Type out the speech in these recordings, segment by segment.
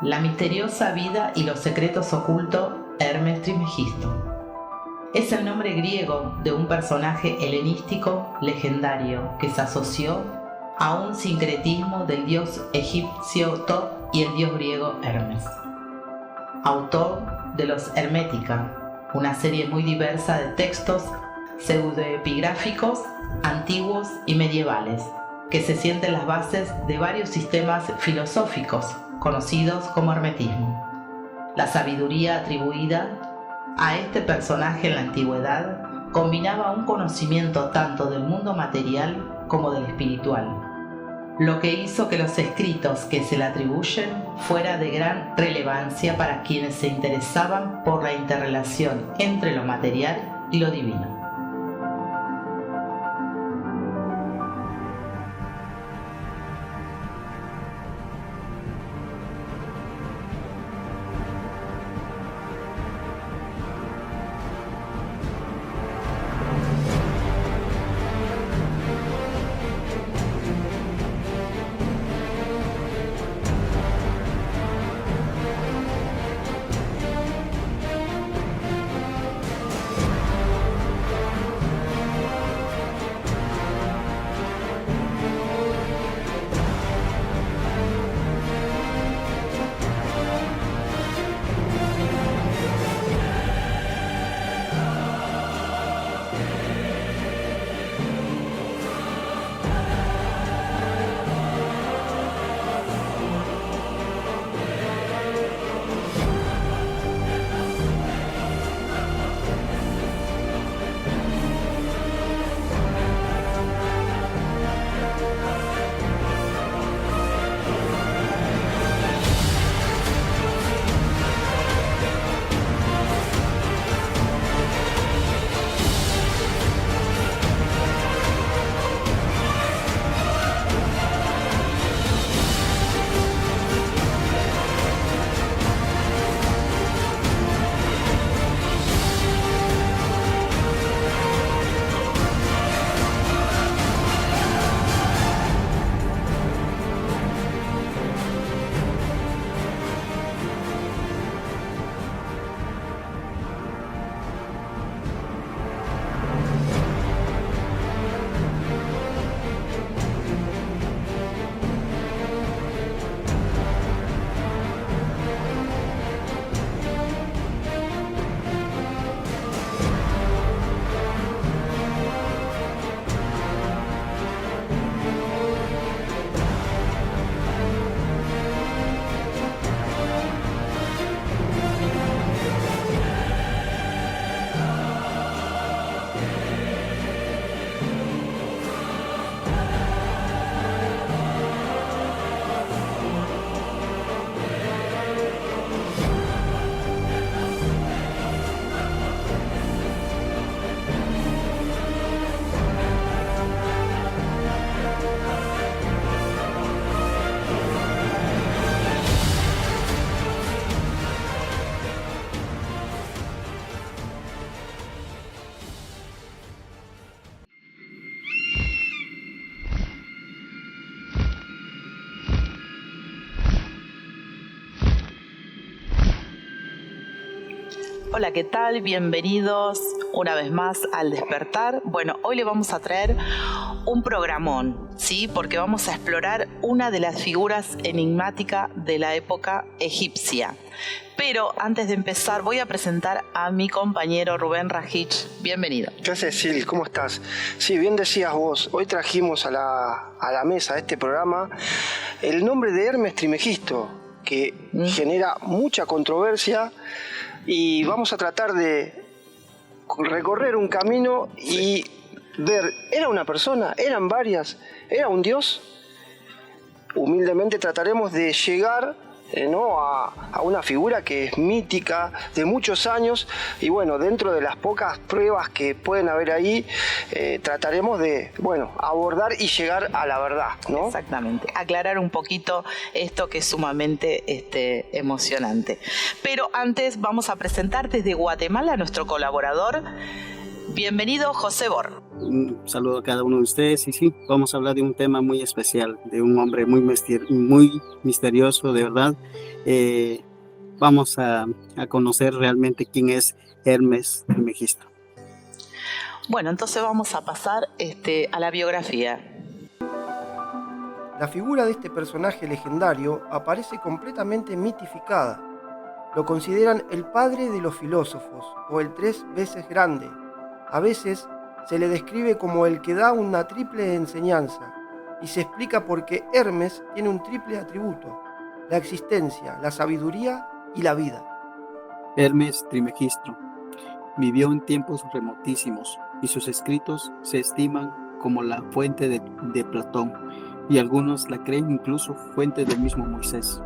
La misteriosa vida y los secretos ocultos Hermes Trismegisto. Es el nombre griego de un personaje helenístico legendario que se asoció a un sincretismo del dios egipcio Thoth y el dios griego Hermes. Autor de los Hermética, una serie muy diversa de textos pseudoepigráficos, antiguos y medievales, que se sienten las bases de varios sistemas filosóficos conocidos como hermetismo. La sabiduría atribuida a este personaje en la antigüedad combinaba un conocimiento tanto del mundo material como del espiritual, lo que hizo que los escritos que se le atribuyen fuera de gran relevancia para quienes se interesaban por la interrelación entre lo material y lo divino. Hola, ¿qué tal? Bienvenidos una vez más al Despertar. Bueno, hoy le vamos a traer un programón, ¿sí? Porque vamos a explorar una de las figuras enigmáticas de la época egipcia. Pero antes de empezar voy a presentar a mi compañero Rubén Rajich. Bienvenido. ¿Qué haces, Sil? ¿Cómo estás? Sí, bien decías vos, hoy trajimos a la mesa de este programa el nombre de Hermes Trismegisto, que genera mucha controversia, y vamos a tratar de recorrer un camino y ver, ¿era una persona? ¿Eran varias? ¿Era un dios? Humildemente trataremos de llegar a una figura que es mítica, de muchos años, y bueno, dentro de las pocas pruebas que pueden haber ahí, trataremos de abordar y llegar a la verdad, ¿no? Exactamente, aclarar un poquito esto que es sumamente emocionante. Pero antes vamos a presentar desde Guatemala a nuestro colaborador. Bienvenido, José Bor. Un saludo a cada uno de ustedes. Y sí, vamos a hablar de un tema muy especial, de un hombre muy misterioso, de verdad. Vamos a conocer realmente quién es Hermes Trismegisto. Bueno, entonces vamos a pasar a la biografía. La figura de este personaje legendario aparece completamente mitificada. Lo consideran el padre de los filósofos o el 3 veces grande. A veces se le describe como el que da una triple enseñanza y se explica por qué Hermes tiene un triple atributo: la existencia, la sabiduría y la vida. Hermes Trismegisto vivió en tiempos remotísimos y sus escritos se estiman como la fuente de Platón, y algunos la creen incluso fuente del mismo Moisés.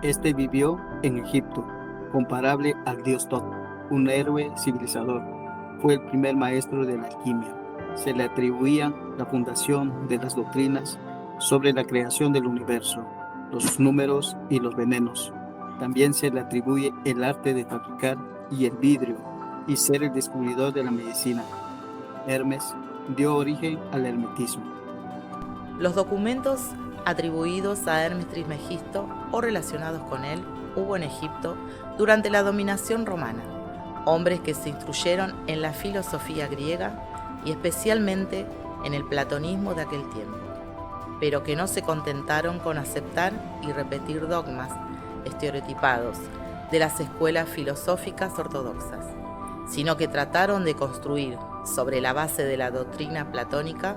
Este vivió en Egipto, comparable al dios Tot, un héroe civilizador. Fue el primer maestro de la alquimia. Se le atribuía la fundación de las doctrinas sobre la creación del universo, los números y los venenos. También se le atribuye el arte de fabricar y el vidrio, y ser el descubridor de la medicina. Hermes dio origen al hermetismo. Los documentos atribuidos a Hermes Trismegisto o relacionados con él hubo en Egipto durante la dominación romana, hombres que se instruyeron en la filosofía griega y especialmente en el platonismo de aquel tiempo, pero que no se contentaron con aceptar y repetir dogmas estereotipados de las escuelas filosóficas ortodoxas, sino que trataron de construir, sobre la base de la doctrina platónica,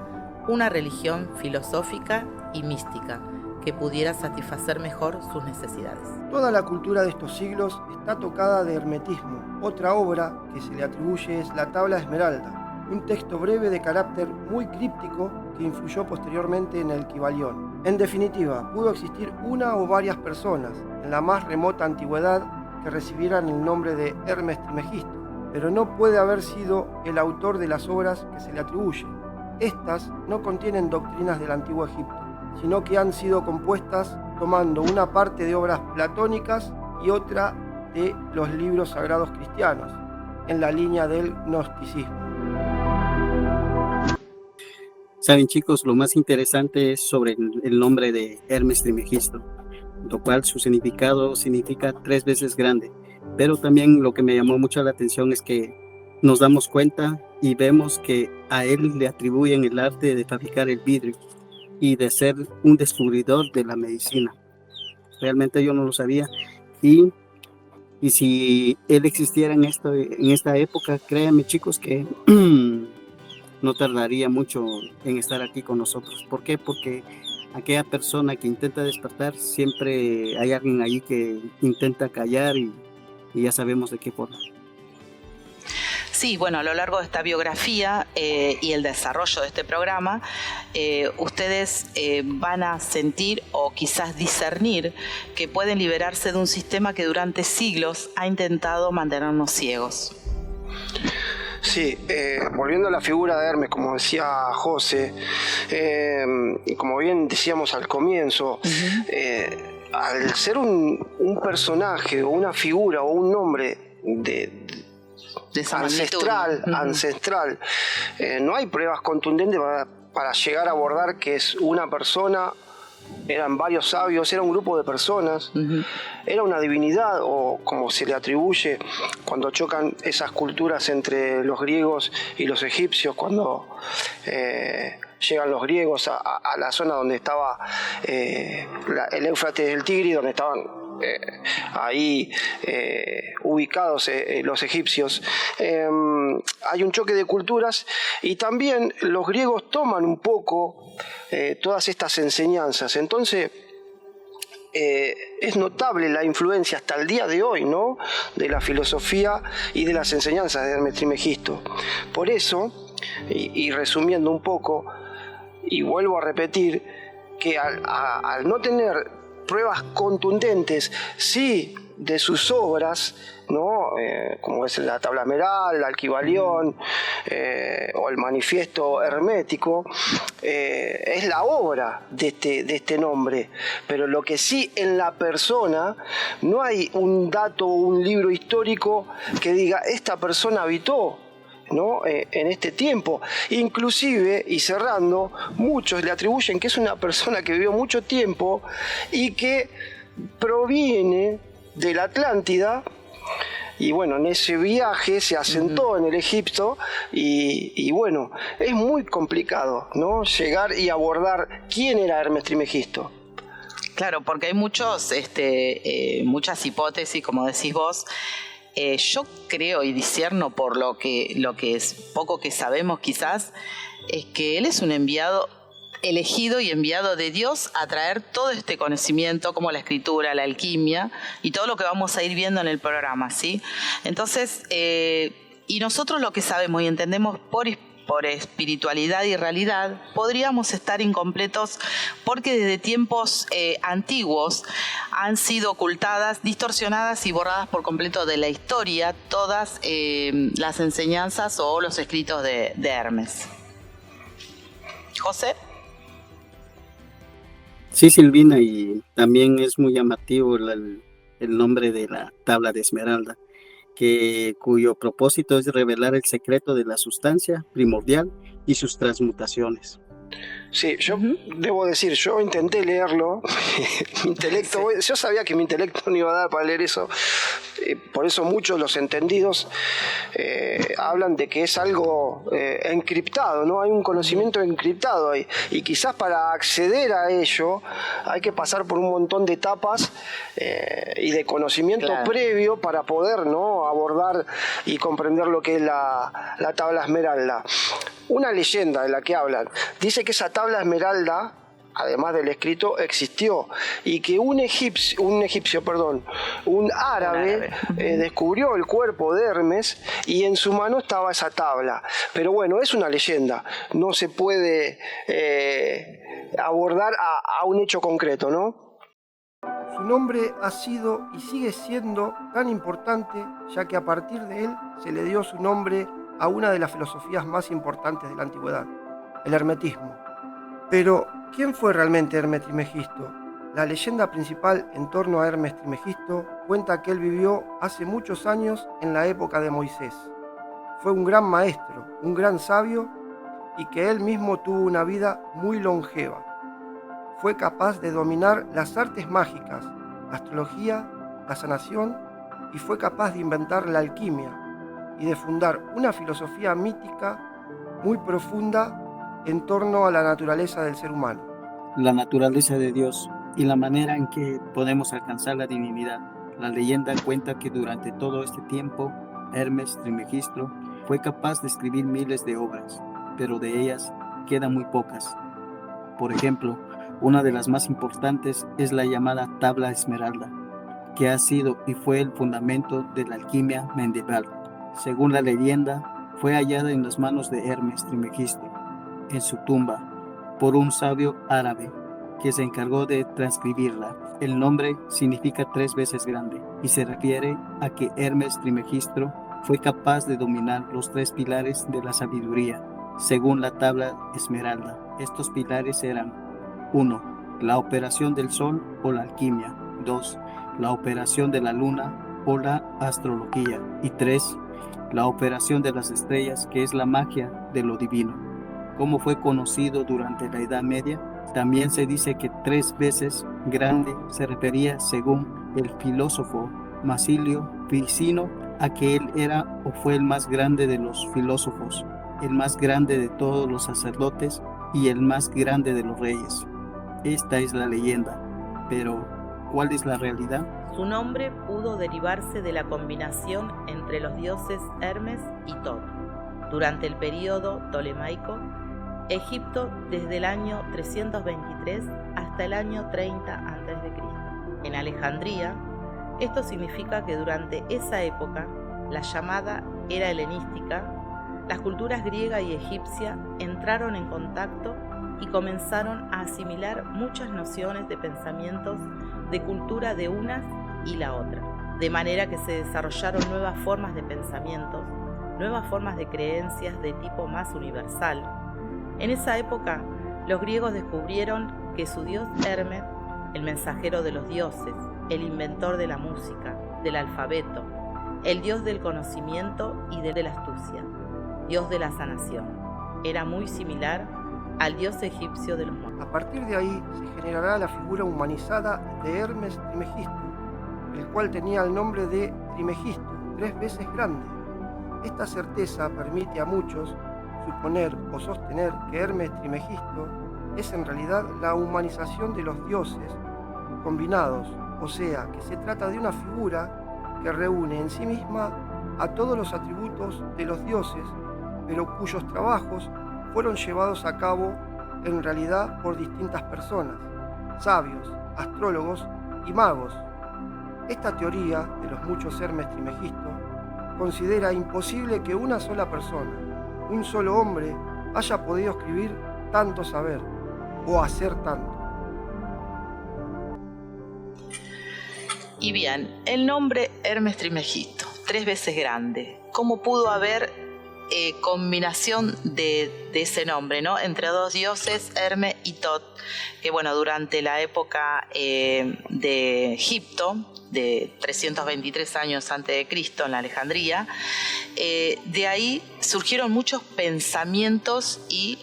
una religión filosófica y mística que pudiera satisfacer mejor sus necesidades. Toda la cultura de estos siglos está tocada de hermetismo. Otra obra que se le atribuye es La Tabla Esmeralda, un texto breve de carácter muy críptico que influyó posteriormente en el Kybalión. En definitiva, pudo existir una o varias personas en la más remota antigüedad que recibieran el nombre de Hermes Trismegisto, pero no puede haber sido el autor de las obras que se le atribuyen. Estas no contienen doctrinas del antiguo Egipto, sino que han sido compuestas tomando una parte de obras platónicas y otra de los libros sagrados cristianos, en la línea del gnosticismo. Saben, chicos, lo más interesante es sobre el nombre de Hermes Trismegisto, lo cual su significado significa 3 veces grande. Pero también lo que me llamó mucho la atención es que nos damos cuenta y vemos que a él le atribuyen el arte de fabricar el vidrio y de ser un descubridor de la medicina. Realmente yo no lo sabía. Y si él existiera en esta época, créanme, chicos, que no tardaría mucho en estar aquí con nosotros. ¿Por qué? Porque aquella persona que intenta despertar, siempre hay alguien ahí que intenta callar y ya sabemos de qué forma. Sí, bueno, a lo largo de esta biografía y el desarrollo de este programa, ustedes van a sentir o quizás discernir que pueden liberarse de un sistema que durante siglos ha intentado mantenernos ciegos. Sí, volviendo a la figura de Hermes, como decía José, y como bien decíamos al comienzo, al ser un personaje o una figura o un nombre de ancestral, no hay pruebas contundentes para llegar a abordar que es una persona. Eran varios sabios, era un grupo de personas, era una divinidad, o como se le atribuye cuando chocan esas culturas entre los griegos y los egipcios, cuando llegan los griegos a la zona donde estaba el Éufrates del Tigris, donde estaban ahí ubicados los egipcios. Hay un choque de culturas y también los griegos toman un poco todas estas enseñanzas. Entonces es notable la influencia hasta el día de hoy, ¿no?, de la filosofía y de las enseñanzas de Hermes Trismegisto. Por eso, y resumiendo un poco, y vuelvo a repetir, que al no tener pruebas contundentes, sí, de sus obras, ¿no?, como es la Tabla Esmeralda, el Kybalión, o el Manifiesto Hermético, es la obra de este nombre. Pero lo que sí, en la persona no hay un dato o un libro histórico que diga esta persona habitó ¿no? En este tiempo. Inclusive, y cerrando, muchos le atribuyen que es una persona que vivió mucho tiempo y que proviene de la Atlántida. Y bueno, en ese viaje se asentó en el Egipto y bueno, es muy complicado, ¿no? Llegar y abordar quién era Hermes Trismegisto. Claro, porque hay muchas hipótesis, como decís vos. Yo creo y discierno por lo que es poco que sabemos quizás, es que él es un enviado elegido y enviado de Dios a traer todo este conocimiento como la escritura, la alquimia y todo lo que vamos a ir viendo en el programa, ¿sí? Entonces, y nosotros lo que sabemos y entendemos por espiritualidad y realidad, podríamos estar incompletos porque desde tiempos antiguos han sido ocultadas, distorsionadas y borradas por completo de la historia todas las enseñanzas o los escritos de Hermes. José. Sí, Silvina, y también es muy llamativo el nombre de la tabla de esmeralda, cuyo propósito es revelar el secreto de la sustancia primordial y sus transmutaciones. Sí, yo debo decir, yo intenté leerlo, mi intelecto, yo sabía que mi intelecto no iba a dar para leer eso, por eso muchos los entendidos hablan de que es algo encriptado, ¿no? Hay un conocimiento encriptado ahí, y quizás para acceder a ello hay que pasar por un montón de etapas y de conocimiento previo para poder, ¿no?, abordar y comprender lo que es la tabla esmeralda. Una leyenda de la que hablan dice que esa tabla esmeralda, además del escrito, existió y que un árabe descubrió el cuerpo de Hermes y en su mano estaba esa tabla. Pero bueno, es una leyenda, no se puede abordar a un hecho concreto, ¿no? Su nombre ha sido y sigue siendo tan importante, ya que a partir de él se le dio su nombre a una de las filosofías más importantes de la antigüedad, el hermetismo. Pero, ¿quién fue realmente Hermes Trismegisto? La leyenda principal en torno a Hermes Trismegisto cuenta que él vivió hace muchos años en la época de Moisés. Fue un gran maestro, un gran sabio, y que él mismo tuvo una vida muy longeva. Fue capaz de dominar las artes mágicas, la astrología, la sanación, y fue capaz de inventar la alquimia y de fundar una filosofía mítica muy profunda en torno a la naturaleza del ser humano. La naturaleza de Dios y la manera en que podemos alcanzar la divinidad. La leyenda cuenta que durante todo este tiempo, Hermes Trismegisto fue capaz de escribir miles de obras, pero de ellas quedan muy pocas. Por ejemplo, una de las más importantes es la llamada tabla esmeralda, que ha sido y fue el fundamento de la alquimia medieval. Según la leyenda, fue hallada en las manos de Hermes Trismegisto, en su tumba, por un sabio árabe que se encargó de transcribirla. El nombre significa 3 veces grande y se refiere a que Hermes Trismegisto fue capaz de dominar los 3 pilares de la sabiduría, según la tabla esmeralda. Estos pilares eran: 1. La operación del sol o la alquimia. 2. La operación de la luna o la astrología. Y 3. La operación de las estrellas, que es la magia de lo divino. Como fue conocido durante la Edad Media, también se dice que 3 veces grande se refería, según el filósofo Marsilio Ficino, a que él era o fue el más grande de los filósofos, el más grande de todos los sacerdotes y el más grande de los reyes. Esta es la leyenda, pero ¿cuál es la realidad? Su nombre pudo derivarse de la combinación entre los dioses Hermes y Tot. Durante el período ptolemaico, Egipto desde el año 323 hasta el año 30 a.C. En Alejandría, esto significa que durante esa época, la llamada era helenística, las culturas griega y egipcia entraron en contacto y comenzaron a asimilar muchas nociones de pensamientos de cultura de unas y la otra, de manera que se desarrollaron nuevas formas de pensamientos, nuevas formas de creencias de tipo más universal. En esa época, los griegos descubrieron que su dios Hermes, el mensajero de los dioses, el inventor de la música, del alfabeto, el dios del conocimiento y de la astucia, dios de la sanación. Era muy similar al dios egipcio de los muertos. A partir de ahí se generará la figura humanizada de Hermes Trismegisto, el cual tenía el nombre de Trimegisto, 3 veces grande. Esta certeza permite a muchos suponer o sostener que Hermes Trimegisto es en realidad la humanización de los dioses combinados, o sea, que se trata de una figura que reúne en sí misma a todos los atributos de los dioses, pero cuyos trabajos fueron llevados a cabo en realidad por distintas personas, sabios, astrólogos y magos. Esta teoría de los muchos Hermes Trimegisto considera imposible que una sola persona, un solo hombre, haya podido escribir tanto saber o hacer tanto. Y bien, el nombre Hermes Trismegisto, 3 veces grande. ¿Cómo pudo haber combinación de ese nombre, ¿no? Entre 2 dioses, Hermes y Tot, que bueno, durante la época de Egipto, de 323 años antes de Cristo, en la Alejandría, de ahí surgieron muchos pensamientos y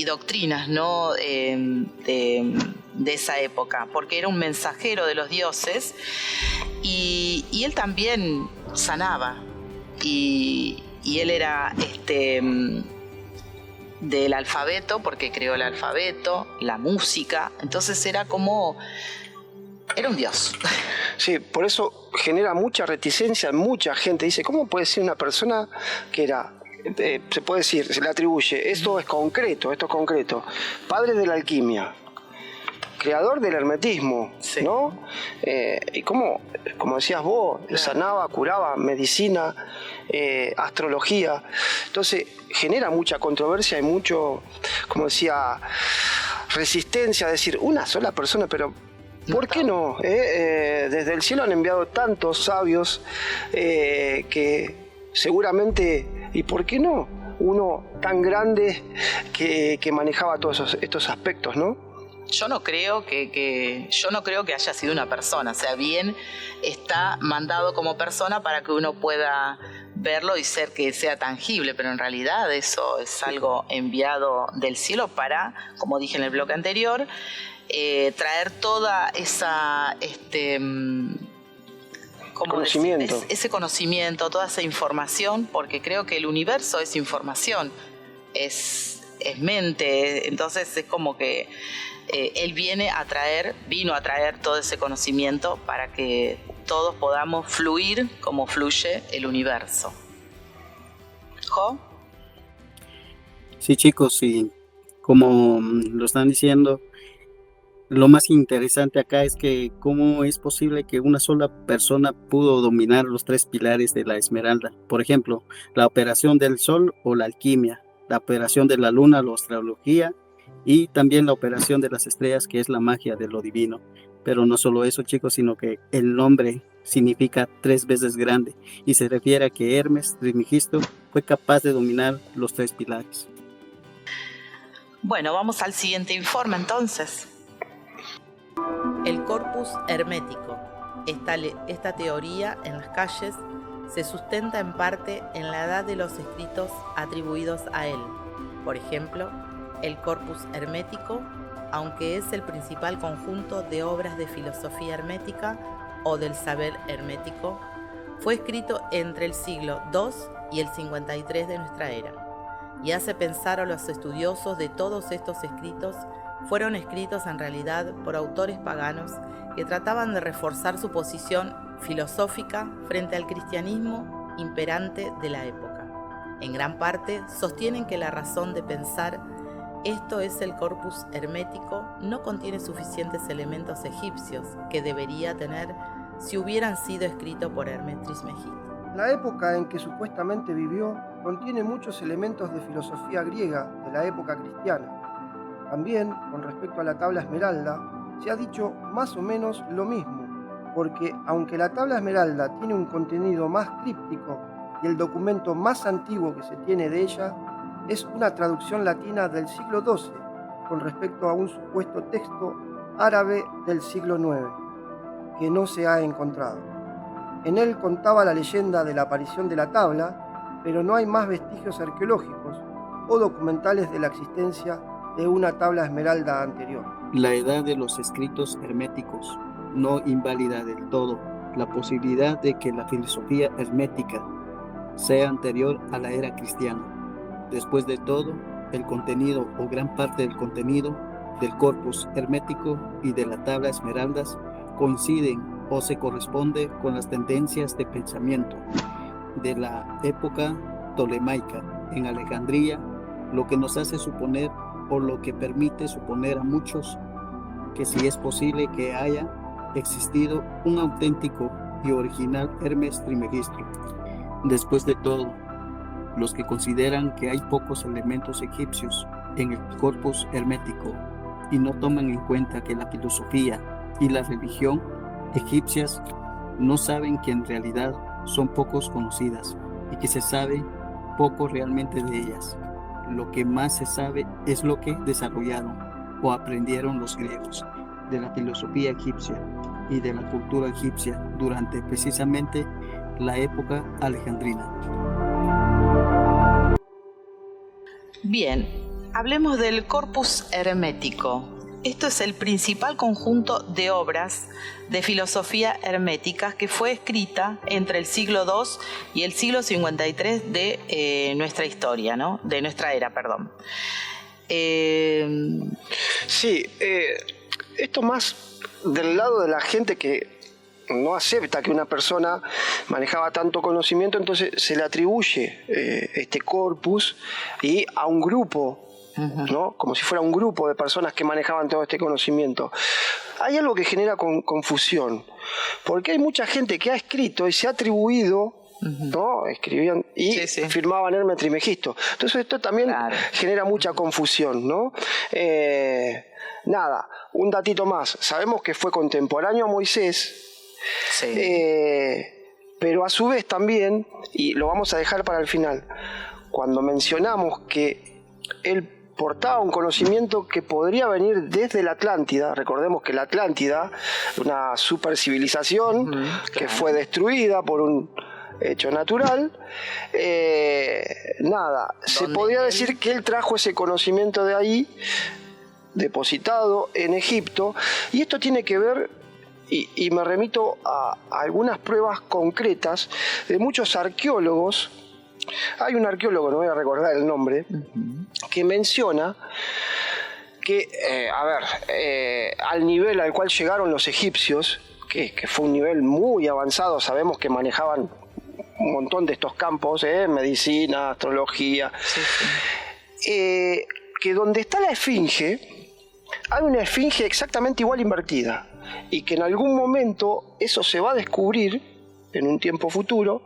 doctrinas, ¿no? de esa época, porque era un mensajero de los dioses y él también sanaba y él era del alfabeto, porque creó el alfabeto, la música, entonces era un dios. Sí, por eso genera mucha reticencia en mucha gente. Dice, ¿cómo puede ser una persona que era, se puede decir, se le atribuye, esto es concreto, padre de la alquimia, creador del hermetismo, sí, ¿no? Y como decías vos, claro, sanaba, curaba, medicina, astrología. Entonces genera mucha controversia y mucho, como decía, resistencia a decir una sola persona, pero ¿por qué no? Desde el cielo han enviado tantos sabios que seguramente, ¿y por qué no? Uno tan grande que manejaba todos estos aspectos, ¿no? Yo no creo que haya sido una persona, o sea, bien está mandado como persona para que uno pueda verlo y que sea tangible, pero en realidad eso es algo enviado del cielo para, como dije en el bloque anterior, traer toda esa conocimiento. Ese conocimiento, toda esa información, porque creo que el universo es información, es mente, entonces es como que él vino a traer todo ese conocimiento para que todos podamos fluir como fluye el universo. ¿Jo? Sí, chicos, sí, como lo están diciendo, lo más interesante acá es que cómo es posible que una sola persona pudo dominar los 3 pilares de la esmeralda. Por ejemplo, la operación del sol o la alquimia, la operación de la luna, la astrología, y también la operación de las estrellas, que es la magia de lo divino. Pero no solo eso, chicos, sino que el nombre significa 3 veces grande y se refiere a que Hermes Trismegisto fue capaz de dominar los 3 pilares. Bueno, vamos al siguiente informe entonces. El corpus hermético. Esta teoría en las calles se sustenta en parte en la edad de los escritos atribuidos a él. Por ejemplo, el corpus hermético, aunque es el principal conjunto de obras de filosofía hermética o del saber hermético, fue escrito entre el siglo II y el 53 de nuestra era, y hace pensar a los estudiosos de todos estos escritos fueron escritos en realidad por autores paganos que trataban de reforzar su posición filosófica frente al cristianismo imperante de la época. En gran parte sostienen que la razón de pensar esto es el corpus hermético no contiene suficientes elementos egipcios que debería tener si hubieran sido escritos por Hermes Trismegisto. La época en que supuestamente vivió contiene muchos elementos de filosofía griega de la época cristiana. También, con respecto a la tabla esmeralda, se ha dicho más o menos lo mismo, porque aunque la tabla esmeralda tiene un contenido más críptico y el documento más antiguo que se tiene de ella es una traducción latina del siglo XII con respecto a un supuesto texto árabe del siglo IX, que no se ha encontrado. En él contaba la leyenda de la aparición de la tabla pero no hay más vestigios arqueológicos o documentales de la existencia de una tabla esmeralda anterior. La edad de los escritos herméticos no invalida del todo la posibilidad de que la filosofía hermética sea anterior a la era cristiana. Después de todo, el contenido o gran parte del contenido del corpus hermético y de la tabla esmeraldas coinciden o se corresponde con las tendencias de pensamiento de la época tolemaica en Alejandría, lo que nos hace suponer o lo que permite suponer a muchos que sí es posible que haya existido un auténtico y original Hermes Trismegisto. Después de todo, los que consideran que hay pocos elementos egipcios en el corpus hermético y no toman en cuenta que la filosofía y la religión egipcias no saben que en realidad son pocos conocidas y que se sabe poco realmente de ellas. Lo que más se sabe es lo que desarrollaron o aprendieron los griegos de la filosofía egipcia y de la cultura egipcia durante precisamente la época alejandrina. Bien, hablemos del corpus hermético. Esto es el principal conjunto de obras de filosofía hermética que fue escrita entre el siglo II y el siglo 53 de nuestra historia, ¿no? De nuestra era, perdón. Sí, esto más del lado de la gente que no acepta que una persona manejaba tanto conocimiento, entonces se le atribuye este corpus y a un grupo, ¿no? Como si fuera un grupo de personas que manejaban todo este conocimiento. Hay algo que genera confusión, porque hay mucha gente que ha escrito y se ha atribuido, ¿no? Escribían y firmaban Hermes Trismegisto. Entonces esto también genera mucha confusión, ¿no? Nada, un datito más. Sabemos que fue contemporáneo a Moisés, pero a su vez también, y lo vamos a dejar para el final, cuando mencionamos que él portaba un conocimiento que podría venir desde la Atlántida. Recordemos que la Atlántida, una supercivilización que fue destruida por un hecho natural, se podría decir que él trajo ese conocimiento de ahí, depositado en Egipto, y esto tiene que ver, y me remito a algunas pruebas concretas de muchos arqueólogos. Hay un arqueólogo, no voy a recordar el nombre, que menciona que, al nivel al cual llegaron los egipcios, que fue un nivel muy avanzado, sabemos que manejaban un montón de estos campos, medicina, astrología, que donde está la esfinge, hay una esfinge exactamente igual invertida, y que en algún momento eso se va a descubrir en un tiempo futuro,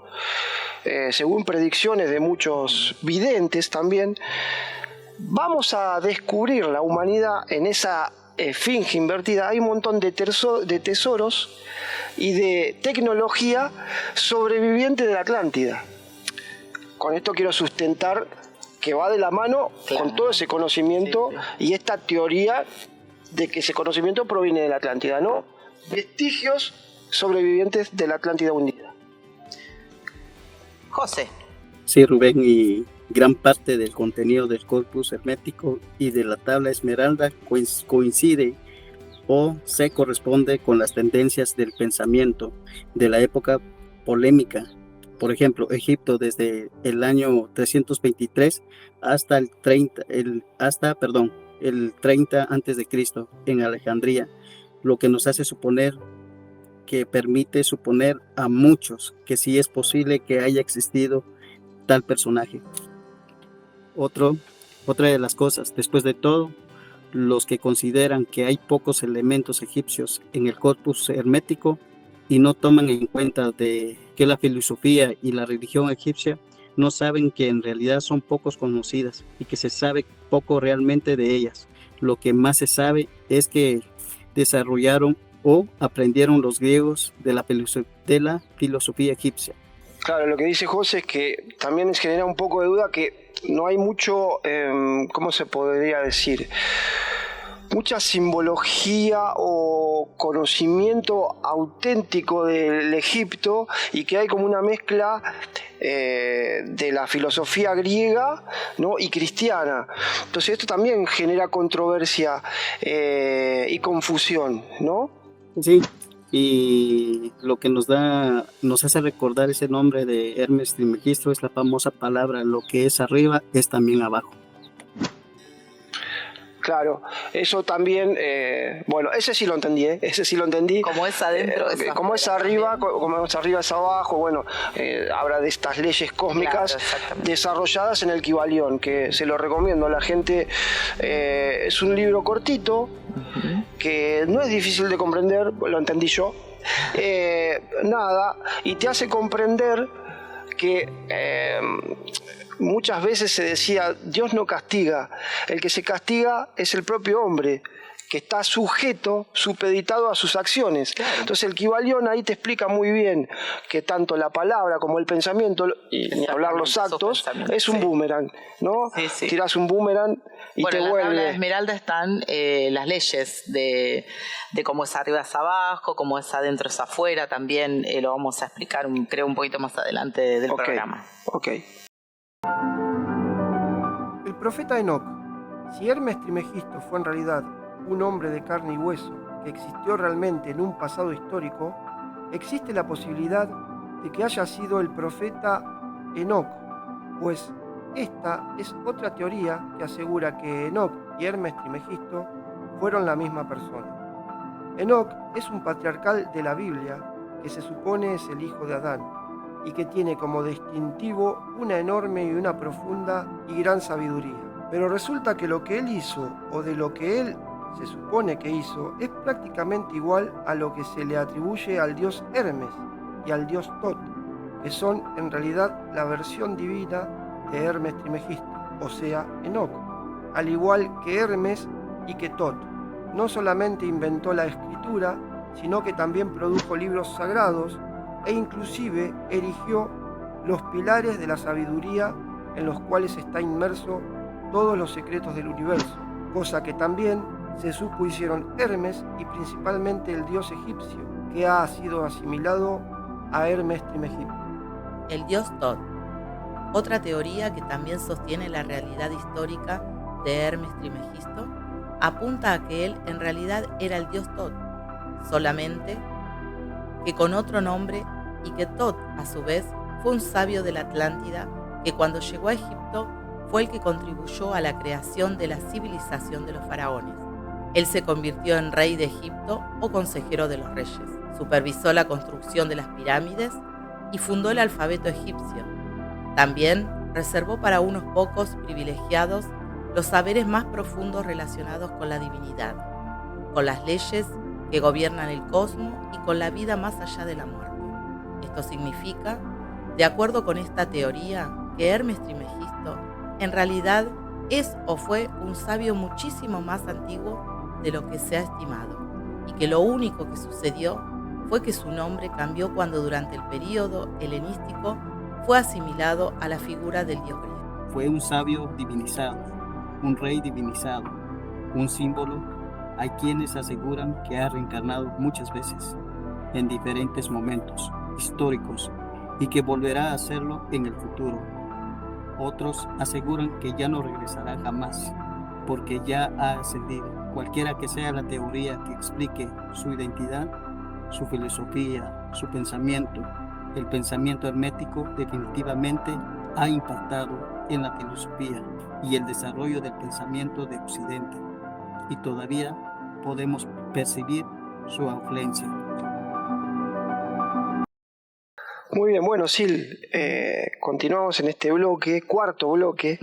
según predicciones de muchos videntes también. Vamos a descubrir la humanidad en esa esfinge invertida. Hay un montón de tesoros y de tecnología sobreviviente de la Atlántida. Con esto quiero sustentar que va de la mano con todo ese conocimiento y esta teoría de que ese conocimiento proviene de la Atlántida, ¿no? Vestigios sobrevivientes de la Atlántida hundida. José. Sí, Rubén, y gran parte del contenido del corpus hermético y de la tabla esmeralda coincide o se corresponde con las tendencias del pensamiento de la época polémica. Por ejemplo, Egipto desde el año 323 hasta el 30 antes de Cristo en Alejandría, lo que nos hace suponer, que permite suponer a muchos que sí es posible que haya existido tal personaje. Otra de las cosas, después de todo, los que consideran que hay pocos elementos egipcios en el corpus hermético y no toman en cuenta de que la filosofía y la religión egipcia no saben que en realidad son pocos conocidas y que se sabe poco realmente de ellas. Lo que más se sabe es que desarrollaron o aprendieron los griegos de la filosofía egipcia. Claro, lo que dice José es que también genera un poco de duda que no hay mucho, ¿cómo se podría decir? Mucha simbología o conocimiento auténtico del Egipto, y que hay como una mezcla de la filosofía griega, ¿no? Y cristiana. Entonces esto también genera controversia y confusión, ¿no? Sí, y lo que nos hace recordar ese nombre de Hermes Trismegisto es la famosa palabra: lo que es arriba es también abajo. Claro, eso también, bueno, ese sí lo entendí. Como es adentro, es afuera, como es arriba, como es arriba es abajo, bueno, habla de estas leyes cósmicas, claro, desarrolladas en el Kybalión, que se lo recomiendo a la gente. Es un libro cortito, que no es difícil de comprender, lo entendí yo, y te hace comprender que muchas veces se decía: Dios no castiga, el que se castiga es el propio hombre, que está sujeto, supeditado a sus acciones. Claro. Entonces el Kybalión ahí te explica muy bien que tanto la palabra como el pensamiento, y ni hablar los actos, es un boomerang, ¿no? Sí. Tirás un boomerang y te vuelve. En la tabla de Esmeralda están las leyes de cómo es arriba es abajo, cómo es adentro es afuera. También lo vamos a explicar, creo, un poquito más adelante del programa. El profeta Enoc. Si Hermes Trismegisto fue en realidad un hombre de carne y hueso que existió realmente en un pasado histórico, existe la posibilidad de que haya sido el profeta Enoc, pues esta es otra teoría que asegura que Enoc y Hermes Trismegisto fueron la misma persona. Enoc es un patriarcal de la Biblia que se supone es el hijo de Adán y que tiene como distintivo una enorme y una profunda y gran sabiduría. Pero resulta que lo que él hizo, o de lo que él se supone que hizo, es prácticamente igual a lo que se le atribuye al dios Hermes y al dios Tot, que son en realidad la versión divina de Hermes Trismegisto, o sea, Enoc. Al igual que Hermes y que Tot, no solamente inventó la escritura, sino que también produjo libros sagrados e inclusive erigió los pilares de la sabiduría en los cuales está inmerso todos los secretos del universo, cosa que también se supo hicieron Hermes y principalmente el dios egipcio, que ha sido asimilado a Hermes Trismegisto. El dios Tot. Otra teoría que también sostiene la realidad histórica de Hermes Trismegisto apunta a que él en realidad era el dios Tot, solamente que con otro nombre, y que Tot, a su vez, fue un sabio de la Atlántida que cuando llegó a Egipto fue el que contribuyó a la creación de la civilización de los faraones. Él se convirtió en rey de Egipto o consejero de los reyes, supervisó la construcción de las pirámides y fundó el alfabeto egipcio. También reservó para unos pocos privilegiados los saberes más profundos relacionados con la divinidad, con las leyes que gobiernan el cosmos y con la vida más allá de la muerte. Esto significa, de acuerdo con esta teoría, que Hermes Trismegisto en realidad es o fue un sabio muchísimo más antiguo de lo que se ha estimado, y que lo único que sucedió fue que su nombre cambió cuando durante el período helenístico fue asimilado a la figura del dios griego. Fue un sabio divinizado, un rey divinizado, un símbolo. Hay quienes aseguran que ha reencarnado muchas veces, en diferentes momentos históricos, y que volverá a hacerlo en el futuro. Otros aseguran que ya no regresará jamás, porque ya ha ascendido. Cualquiera que sea la teoría que explique su identidad, su filosofía, su pensamiento, el pensamiento hermético definitivamente ha impactado en la filosofía y el desarrollo del pensamiento de Occidente, y todavía podemos percibir su influencia. Muy bien, bueno, Sil, continuamos en este bloque, cuarto bloque.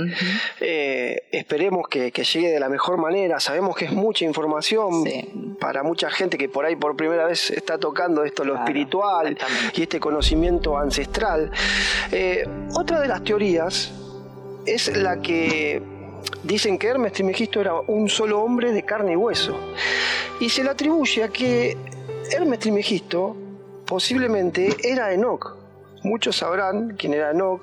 Esperemos que llegue de la mejor manera. Sabemos que es mucha información para mucha gente que por ahí por primera vez está tocando esto, lo espiritual y este conocimiento ancestral. Otra de las teorías es la que dicen que Hermes Trismegisto era un solo hombre de carne y hueso, y se le atribuye a que Hermes Trismegisto posiblemente era Enoc. Muchos sabrán quién era Enoc,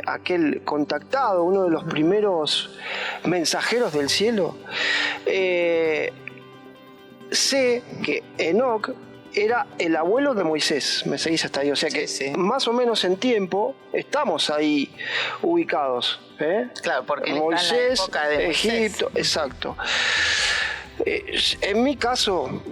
aquel contactado, uno de los primeros mensajeros del cielo. Sé que Enoc era el abuelo de Moisés. ¿Me seguís hasta ahí? O sea que más o menos en tiempo estamos ahí ubicados. Claro, porque Moisés, está en la época de Moisés. Egipto, exacto. En mi caso,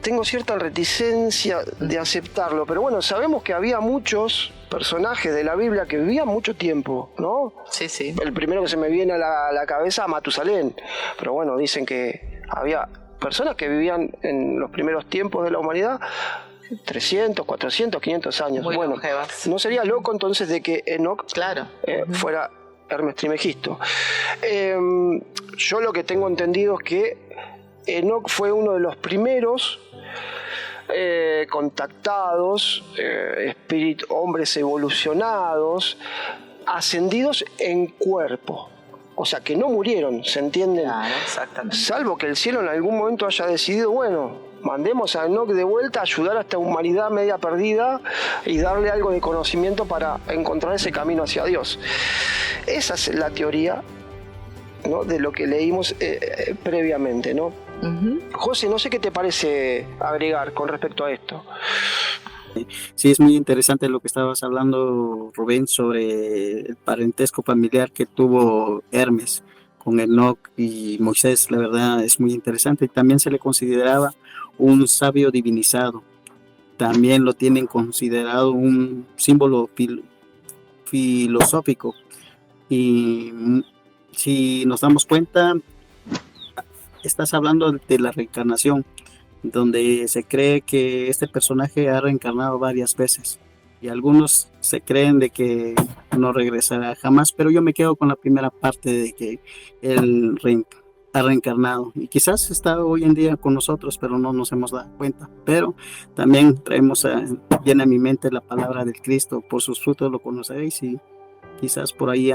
tengo cierta reticencia de aceptarlo, pero bueno, sabemos que había muchos personajes de la Biblia que vivían mucho tiempo, ¿no? Sí. El primero que se me viene a la cabeza, Matusalén, pero bueno, dicen que había personas que vivían en los primeros tiempos de la humanidad 300, 400, 500 años. Muy bueno, longevas. no sería loco entonces de que Enoc fuera Hermes Trismegisto. Yo lo que tengo entendido es que Enoc fue uno de los primeros contactados, hombres evolucionados, ascendidos en cuerpo. O sea, que no murieron, ¿se entienden? Claro, exactamente. Salvo que el cielo en algún momento haya decidido, bueno, mandemos a Enoc de vuelta a ayudar a esta humanidad media perdida y darle algo de conocimiento para encontrar ese camino hacia Dios. Esa es la teoría, ¿no?, de lo que leímos previamente, ¿no? José, no sé qué te parece agregar con respecto a esto. Sí, es muy interesante lo que estabas hablando, Rubén, sobre el parentesco familiar que tuvo Hermes con Enoc y Moisés. La verdad es muy interesante. También se le consideraba un sabio divinizado. También lo tienen considerado un símbolo filosófico. Y si nos damos cuenta, estás hablando de la reencarnación, donde se cree que este personaje ha reencarnado varias veces y algunos se creen de que no regresará jamás, pero yo me quedo con la primera parte de que él ha reencarnado y quizás está hoy en día con nosotros, pero no nos hemos dado cuenta. Pero también traemos viene a mi mente la palabra del Cristo: por sus frutos lo conoceréis, y quizás por ahí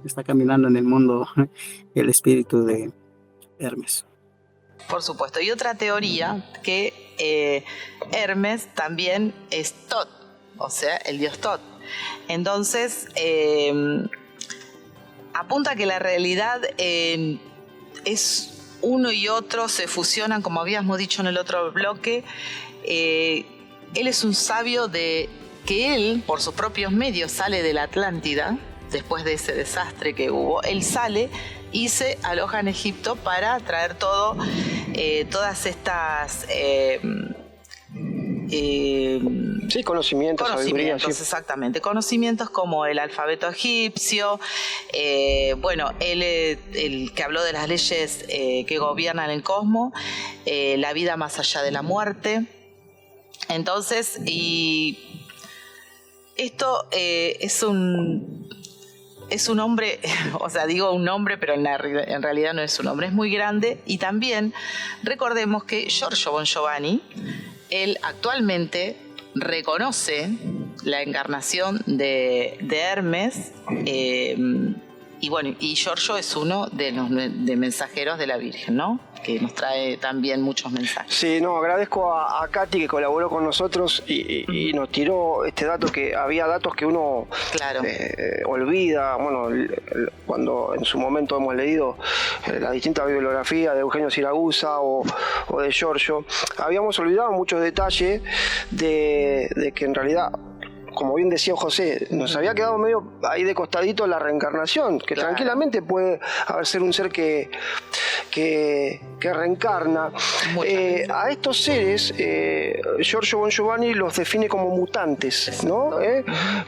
está caminando en el mundo el espíritu de Hermes. Por supuesto. Y otra teoría, que Hermes también es Tot, o sea, el dios Tot. Entonces, apunta que la realidad es uno y otro, se fusionan, como habíamos dicho en el otro bloque. Él es un sabio que él, por sus propios medios, sale de la Atlántida, después de ese desastre que hubo. Él sale y se aloja en Egipto para traer todas estas conocimientos, sabiduría, sí. Exactamente, conocimientos como el alfabeto egipcio, él el que habló de las leyes que gobiernan el cosmos, la vida más allá de la muerte. Entonces, y esto es un hombre, o sea, digo un nombre, pero en realidad no es un hombre, es muy grande. Y también recordemos que Giorgio Bon Giovanni, él actualmente reconoce la encarnación de Hermes, y Giorgio es uno de los mensajeros de la Virgen, ¿no?, que nos trae también muchos mensajes. Sí, no, agradezco a Katy, que colaboró con nosotros y nos tiró este dato, que había datos que uno olvida. Bueno, cuando en su momento hemos leído la distinta bibliografía de Eugenio Siragusa o de Giorgio, habíamos olvidado muchos detalles de que en realidad, como bien decía José, nos había quedado medio ahí de costadito la reencarnación, que tranquilamente puede ser un ser que reencarna. A estos seres, Giorgio Bon Giovanni los define como mutantes, ¿no?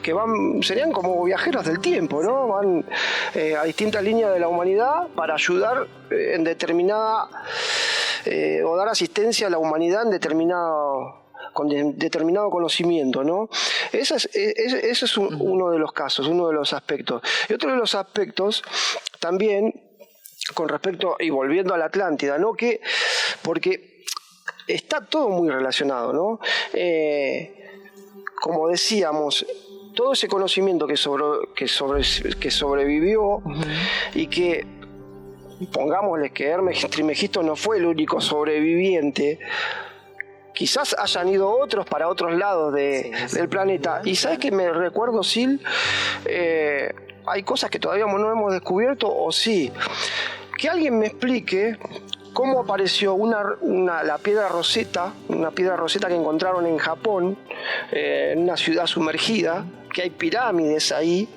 Que serían como viajeros del tiempo, ¿no? Van a distintas líneas de la humanidad para ayudar en determinada, o dar asistencia a la humanidad con determinado conocimiento, ¿no? Ese es uno de los casos, uno de los aspectos. Y otro de los aspectos también, con respecto, y volviendo a la Atlántida, ¿no?, porque está todo muy relacionado, ¿no? Como decíamos, todo ese conocimiento que sobrevivió, y que, pongámosle que Hermes Trismegisto no fue el único sobreviviente, quizás hayan ido otros para otros lados del planeta. Y ¿sabes qué me recuerdo, Sil? Hay cosas que todavía no hemos descubierto, o sí. Que alguien me explique cómo apareció la piedra Rosetta, una piedra Rosetta que encontraron en Japón, en una ciudad sumergida, que hay pirámides ahí.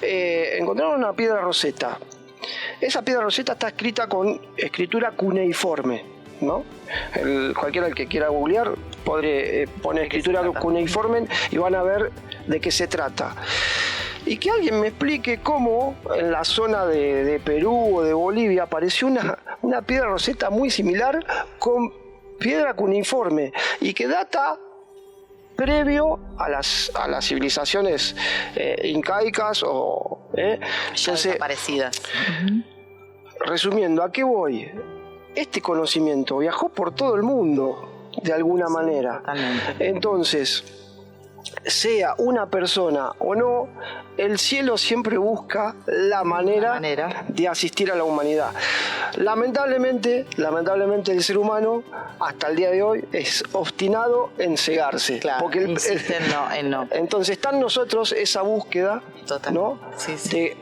Encontraron una piedra Rosetta. Esa piedra Rosetta está escrita con escritura cuneiforme, ¿no? Cualquiera que quiera googlear podré poner escritura cuneiforme y van a ver de qué se trata. Y que alguien me explique cómo en la zona de Perú o de Bolivia apareció una piedra Rosetta muy similar con piedra cuneiforme y que data previo a las civilizaciones incaicas o ya desaparecidas. Resumiendo, ¿a qué voy? Este conocimiento viajó por todo el mundo de alguna manera. Totalmente. Entonces, sea una persona o no, el cielo siempre busca la manera de asistir a la humanidad. Lamentablemente el ser humano hasta el día de hoy es obstinado en cegarse. Claro, porque insiste en no. Entonces está en nosotros esa búsqueda, ¿no? Sí. De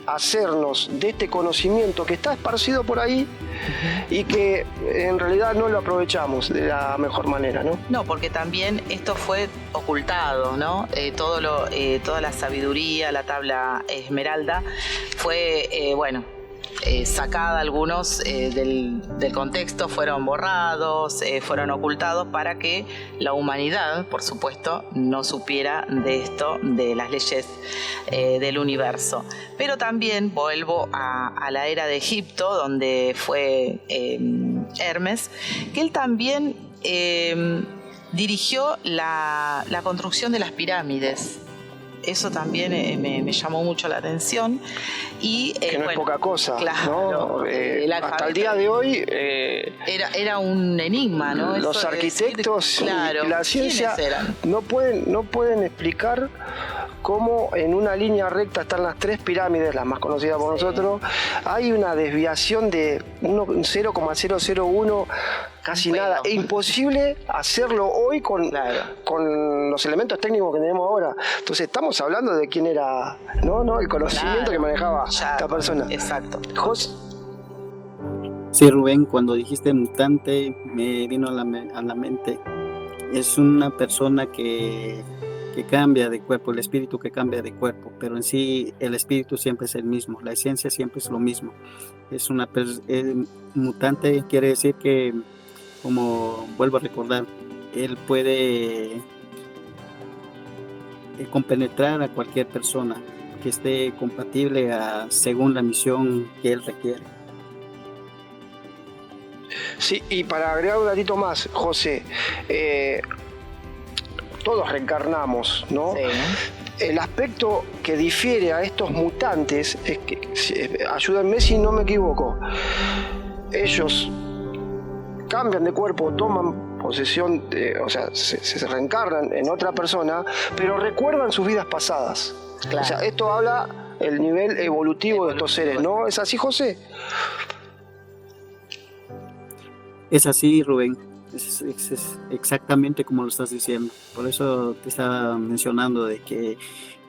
hacernos de este conocimiento que está esparcido por ahí y que en realidad no lo aprovechamos de la mejor manera, ¿no? No, porque también esto fue ocultado, ¿no? Toda la sabiduría, la tabla esmeralda fue, sacada, algunos del contexto, fueron borrados, fueron ocultados para que la humanidad, por supuesto, no supiera de esto, de las leyes del universo. Pero también vuelvo a la era de Egipto, donde fue Hermes, que él también dirigió la construcción de las pirámides. Eso también me llamó mucho la atención. Y, que no es poca cosa, claro, ¿no? Hasta el día de hoy era un enigma, ¿no? Los eso arquitectos claro, y la ciencia no pueden explicar cómo en una línea recta están las 3 pirámides, las más conocidas por nosotros. Hay una desviación de 0,001, casi nada. Es imposible hacerlo hoy con los elementos técnicos que tenemos ahora. Entonces estamos hablando de quién era, ¿no? El conocimiento que manejaba esta persona. Exacto. Sí, Rubén, cuando dijiste mutante me vino a la mente. Es una persona que cambia de cuerpo, el espíritu que cambia de cuerpo, pero en sí el espíritu siempre es el mismo, la esencia siempre es lo mismo. Es mutante quiere decir que, como vuelvo a recordar, él puede compenetrar a cualquier persona que esté compatible según la misión que él requiere. Sí, y para agregar un datito más, José, todos reencarnamos, ¿no? Sí. El aspecto que difiere a estos mutantes es que, ayúdenme si no me equivoco, ellos cambian de cuerpo, toman posesión, se reencarnan en otra persona, pero recuerdan sus vidas pasadas. Claro. O sea, esto habla el nivel evolutivo de estos seres, ¿no? ¿Es así, José? Es así, Rubén. Es exactamente como lo estás diciendo. Por eso te estaba mencionando de que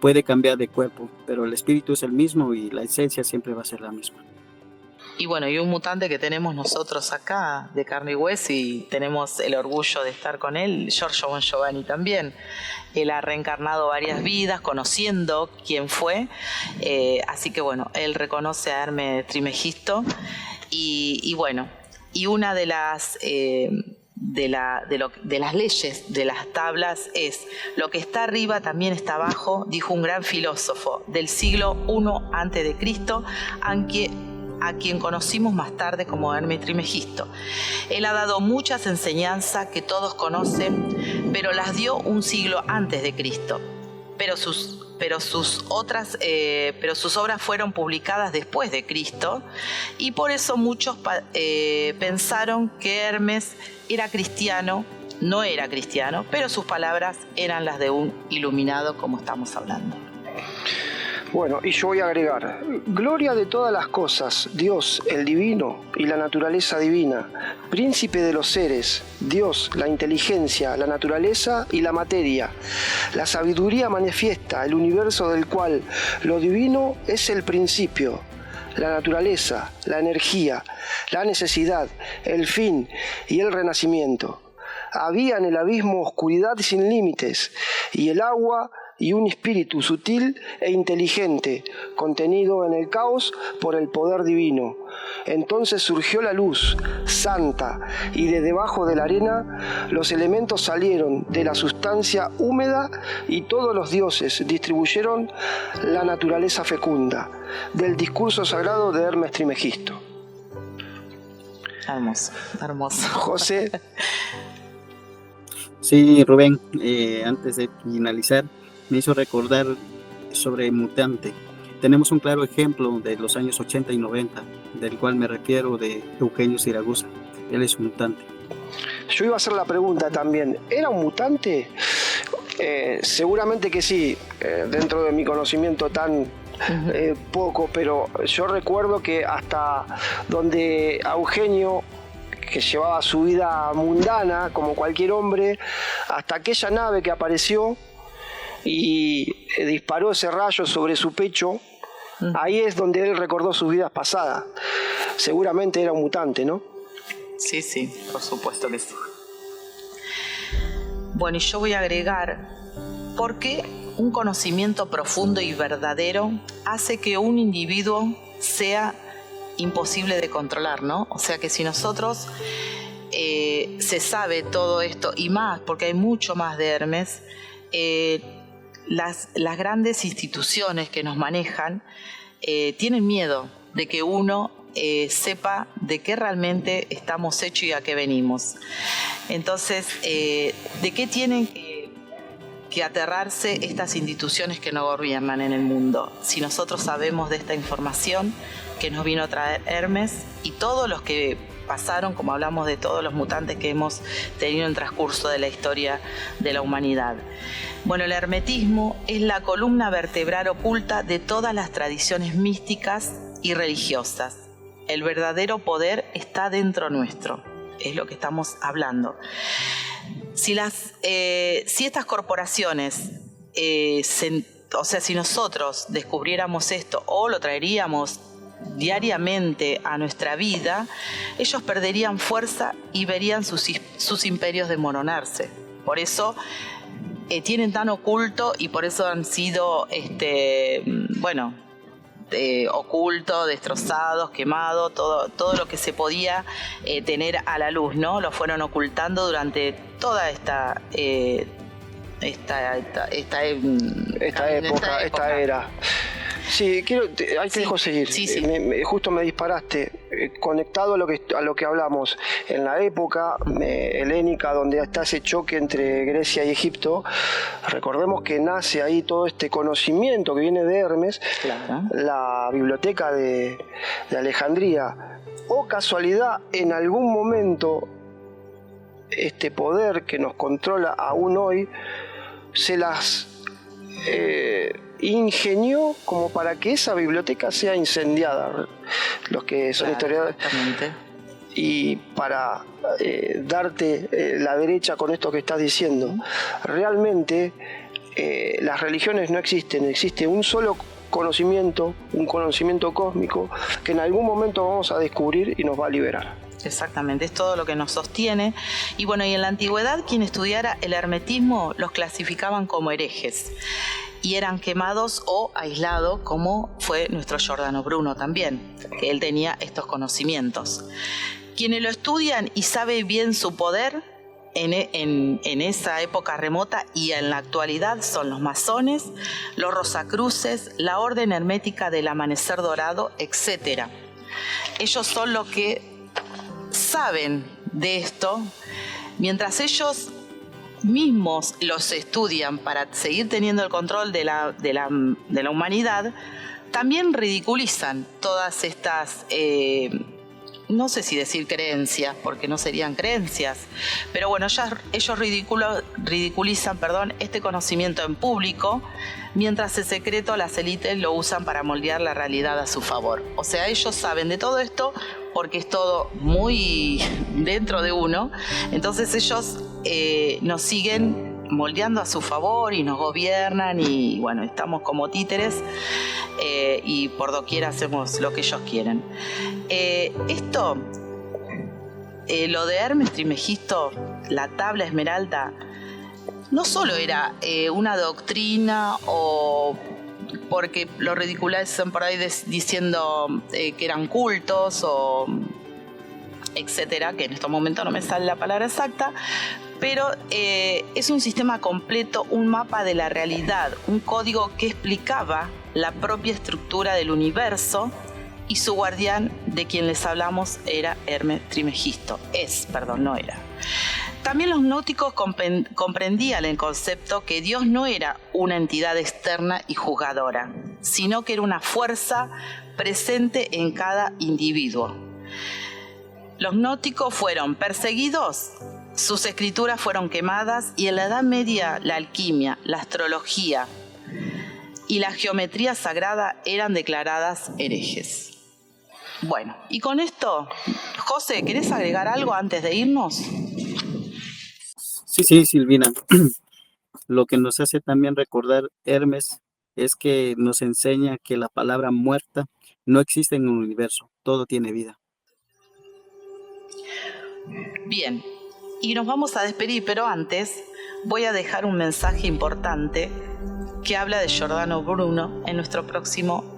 puede cambiar de cuerpo, pero el espíritu es el mismo y la esencia siempre va a ser la misma. Y bueno, y un mutante que tenemos nosotros acá, de carne y hueso, y tenemos el orgullo de estar con él, Giorgio Bon Giovanni también. Él ha reencarnado varias vidas, conociendo quién fue. Así que bueno, él reconoce a Hermes Trismegisto. Y bueno, y una de las las leyes de las tablas es: lo que está arriba también está abajo, dijo un gran filósofo del siglo I a.C., a quien conocimos más tarde como Hermes Trismegisto. Él ha dado muchas enseñanzas que todos conocen, pero las dio un siglo antes de Cristo. Pero sus obras fueron publicadas después de Cristo, y por eso muchos pensaron que Hermes era cristiano. No era cristiano, pero sus palabras eran las de un iluminado, como estamos hablando. Bueno, y yo voy a agregar: gloria de todas las cosas, Dios, el divino y la naturaleza divina, príncipe de los seres, Dios, la inteligencia, la naturaleza y la materia, la sabiduría manifiesta, el universo del cual lo divino es el principio, la naturaleza, la energía, la necesidad, el fin y el renacimiento. Había en el abismo oscuridad sin límites y el agua y un espíritu sutil e inteligente, contenido en el caos por el poder divino. Entonces surgió la luz, santa, y de debajo de la arena los elementos salieron de la sustancia húmeda y todos los dioses distribuyeron la naturaleza fecunda, del discurso sagrado de Hermes Trismegisto. Hermoso, hermoso. José. Sí, Rubén, antes de finalizar, me hizo recordar sobre Mutante. Tenemos un claro ejemplo de los años 80 y 90, del cual me refiero de Eugenio Zaragoza. Él es un mutante. Yo iba a hacer la pregunta también, ¿era un mutante? Seguramente que sí, dentro de mi conocimiento tan poco, pero yo recuerdo que hasta donde Eugenio, que llevaba su vida mundana como cualquier hombre, hasta aquella nave que apareció y disparó ese rayo sobre su pecho, ahí es donde él recordó sus vidas pasadas. Seguramente era un mutante, ¿no? Sí, sí, por supuesto que sí. Bueno, y yo voy a agregar, ¿por qué un conocimiento profundo y verdadero hace que un individuo sea imposible de controlar, ¿no? O sea que si nosotros se sabe todo esto y más, porque hay mucho más de Hermes, las grandes instituciones que nos manejan tienen miedo de que uno sepa de qué realmente estamos hechos y a qué venimos. Entonces, ¿de qué tienen que aterrarse estas instituciones que nos gobiernan en el mundo? Si nosotros sabemos de esta información que nos vino a traer Hermes y todos los que pasaron, como hablamos de todos los mutantes que hemos tenido en el transcurso de la historia de la humanidad. Bueno, el hermetismo es la columna vertebral oculta de todas las tradiciones místicas y religiosas. El verdadero poder está dentro nuestro, es lo que estamos hablando. Si estas corporaciones, si nosotros descubriéramos esto o lo traeríamos diariamente a nuestra vida, ellos perderían fuerza y verían sus imperios desmoronarse. Por eso tienen tan oculto y por eso han sido ocultos, destrozados, quemados, todo lo que se podía tener a la luz, ¿no? Lo fueron ocultando durante toda esta era. Sí, ahí te dejo seguir. Sí. Justo me disparaste, conectado a lo que hablamos. En la época helénica, donde está ese choque entre Grecia y Egipto, recordemos que nace ahí todo este conocimiento que viene de Hermes, claro. La biblioteca de Alejandría. O casualidad, en algún momento, este poder que nos controla aún hoy, se las ingenió como para que esa biblioteca sea incendiada, los que son historiadores, y para darte la derecha con esto que estás diciendo. Realmente las religiones no existen, existe un solo conocimiento, un conocimiento cósmico que en algún momento vamos a descubrir y nos va a liberar. Exactamente, es todo lo que nos sostiene. Y bueno, y en la antigüedad quien estudiara el hermetismo los clasificaban como herejes y eran quemados o aislados, como fue nuestro Giordano Bruno también, que él tenía estos conocimientos. Quienes lo estudian y saben bien su poder en esa época remota y en la actualidad son los masones, los rosacruces, la orden hermética del amanecer dorado, etc. Ellos son los que saben de esto, mientras ellos mismos los estudian para seguir teniendo el control de la humanidad, también ridiculizan todas estas, no sé si decir creencias, porque no serían creencias, pero bueno, ellos ridiculizan este conocimiento en público, mientras en secreto las élites lo usan para moldear la realidad a su favor. O sea, ellos saben de todo esto porque es todo muy dentro de uno, entonces ellos nos siguen moldeando a su favor y nos gobiernan y bueno, estamos como títeres y por doquier hacemos lo que ellos quieren. Lo de Hermes Trismegisto, la tabla esmeralda, no solo era una doctrina o porque lo ridiculizan por ahí diciendo que eran cultos o etcétera, que en estos momentos no me sale la palabra exacta, pero es un sistema completo, un mapa de la realidad, un código que explicaba la propia estructura del universo, y su guardián, de quien les hablamos, era Hermes Trismegisto. No era. También los gnósticos comprendían el concepto que Dios no era una entidad externa y juzgadora, sino que era una fuerza presente en cada individuo. Los gnósticos fueron perseguidos, sus escrituras fueron quemadas y en la Edad Media la alquimia, la astrología y la geometría sagrada eran declaradas herejes. Bueno, y con esto, José, ¿querés agregar algo antes de irnos? Sí, Silvina. Lo que nos hace también recordar Hermes es que nos enseña que la palabra muerta no existe en el universo, todo tiene vida. Bien, y nos vamos a despedir, pero antes voy a dejar un mensaje importante que habla de Giordano Bruno en nuestro próximo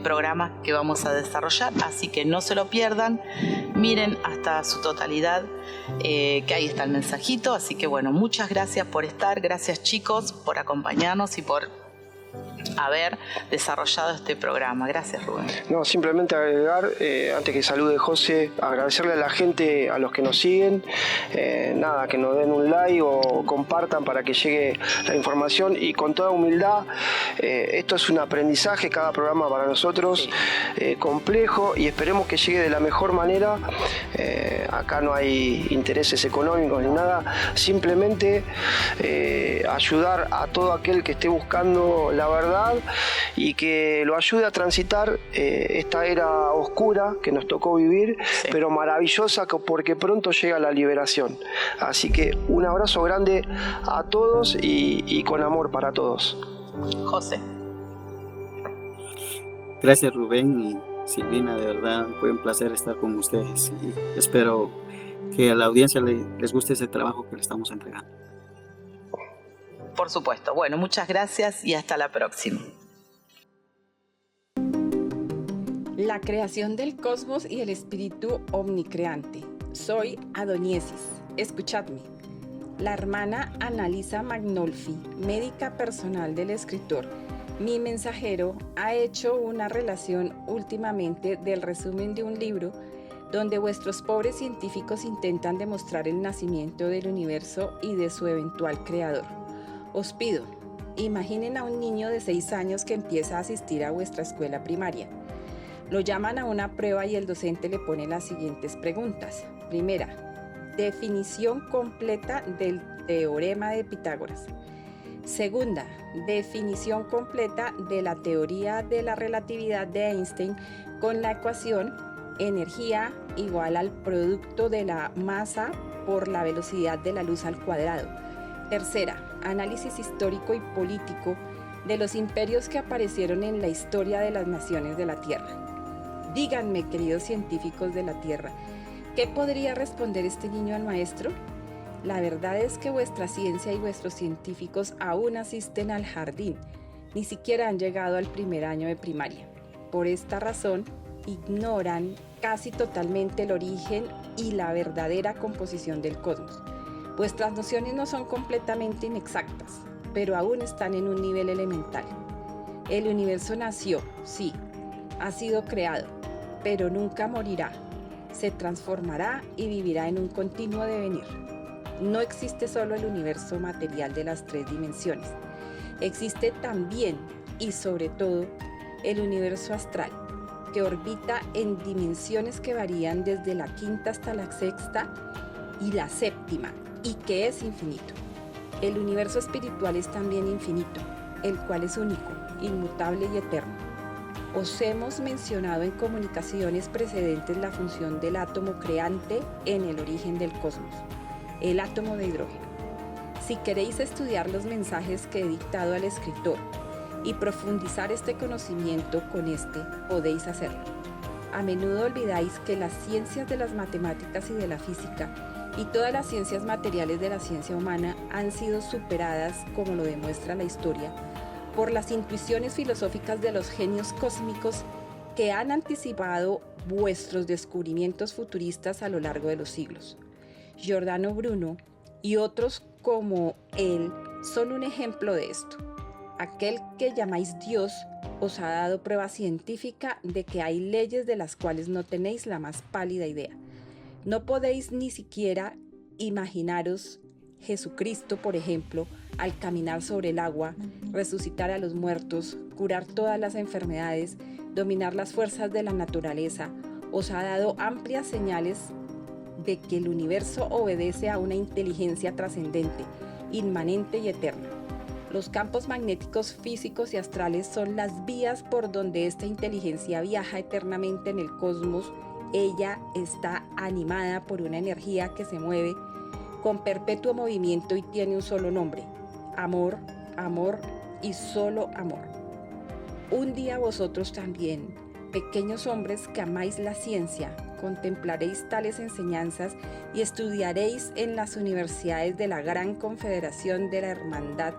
programa que vamos a desarrollar, así que no se lo pierdan, miren hasta su totalidad, que ahí está el mensajito. Así que bueno, muchas gracias por estar, gracias chicos por acompañarnos y por haber desarrollado este programa. Gracias, Rubén. No, simplemente agregar, antes que salude José, agradecerle a la gente, a los que nos siguen, que nos den un like o compartan para que llegue la información, y con toda humildad, esto es un aprendizaje, cada programa para nosotros, complejo, y esperemos que llegue de la mejor manera. Acá no hay intereses económicos ni nada, simplemente ayudar a todo aquel que esté buscando la verdad y que lo ayude a transitar esta era oscura que nos tocó vivir, sí, pero maravillosa, porque pronto llega la liberación. Así que un abrazo grande a todos y con amor para todos. José. Gracias, Rubén y Silvina, de verdad fue un placer estar con ustedes y espero que a la audiencia les guste ese trabajo que le estamos entregando. Por supuesto. Bueno, muchas gracias y hasta la próxima. La creación del cosmos y el espíritu omnicreante. Soy Adoniesis. Escuchadme. La hermana Annalisa Magnolfi, médica personal del escritor, mi mensajero, ha hecho una relación últimamente del resumen de un libro donde vuestros pobres científicos intentan demostrar el nacimiento del universo y de su eventual creador. Os pido, imaginen a un niño de 6 años que empieza a asistir a vuestra escuela primaria. Lo llaman a una prueba y el docente le pone las siguientes preguntas. Primera, definición completa del teorema de Pitágoras. Segunda, definición completa de la teoría de la relatividad de Einstein con la ecuación energía igual al producto de la masa por la velocidad de la luz al cuadrado. Tercera, análisis histórico y político de los imperios que aparecieron en la historia de las naciones de la Tierra. Díganme, queridos científicos de la Tierra, ¿qué podría responder este niño al maestro? La verdad es que vuestra ciencia y vuestros científicos aún asisten al jardín, ni siquiera han llegado al primer año de primaria. Por esta razón, ignoran casi totalmente el origen y la verdadera composición del cosmos. Vuestras nociones no son completamente inexactas, pero aún están en un nivel elemental. El universo nació, sí, ha sido creado, pero nunca morirá. Se transformará y vivirá en un continuo devenir. No existe solo el universo material de las 3 dimensiones. Existe también, y sobre todo, el universo astral, que orbita en dimensiones que varían desde la 5ª hasta la 6ª y la 7ª, y que es infinito. El universo espiritual es también infinito, el cual es único, inmutable y eterno. Os hemos mencionado en comunicaciones precedentes la función del átomo creante en el origen del cosmos, el átomo de hidrógeno. Si queréis estudiar los mensajes que he dictado al escritor y profundizar este conocimiento con este, podéis hacerlo. A menudo olvidáis que las ciencias de las matemáticas y de la física y todas las ciencias materiales de la ciencia humana han sido superadas, como lo demuestra la historia, por las intuiciones filosóficas de los genios cósmicos que han anticipado vuestros descubrimientos futuristas a lo largo de los siglos. Giordano Bruno y otros como él son un ejemplo de esto. Aquel que llamáis Dios os ha dado prueba científica de que hay leyes de las cuales no tenéis la más pálida idea. No podéis ni siquiera imaginaros Jesucristo, por ejemplo, al caminar sobre el agua, resucitar a los muertos, curar todas las enfermedades, dominar las fuerzas de la naturaleza. Os ha dado amplias señales de que el universo obedece a una inteligencia trascendente, inmanente y eterna. Los campos magnéticos físicos y astrales son las vías por donde esta inteligencia viaja eternamente en el cosmos. Ella está animada por una energía que se mueve con perpetuo movimiento y tiene un solo nombre: amor, amor y solo amor. Un día vosotros también, pequeños hombres que amáis la ciencia, contemplaréis tales enseñanzas y estudiaréis en las universidades de la gran confederación de la hermandad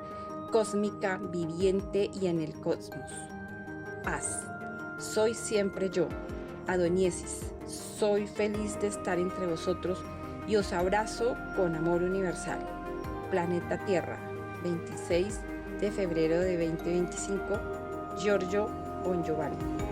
cósmica viviente y en el cosmos. Paz. Soy siempre yo, Adoniesis. Soy feliz de estar entre vosotros y os abrazo con amor universal. Planeta Tierra, 26 de febrero de 2025, Giorgio Bongiovanni.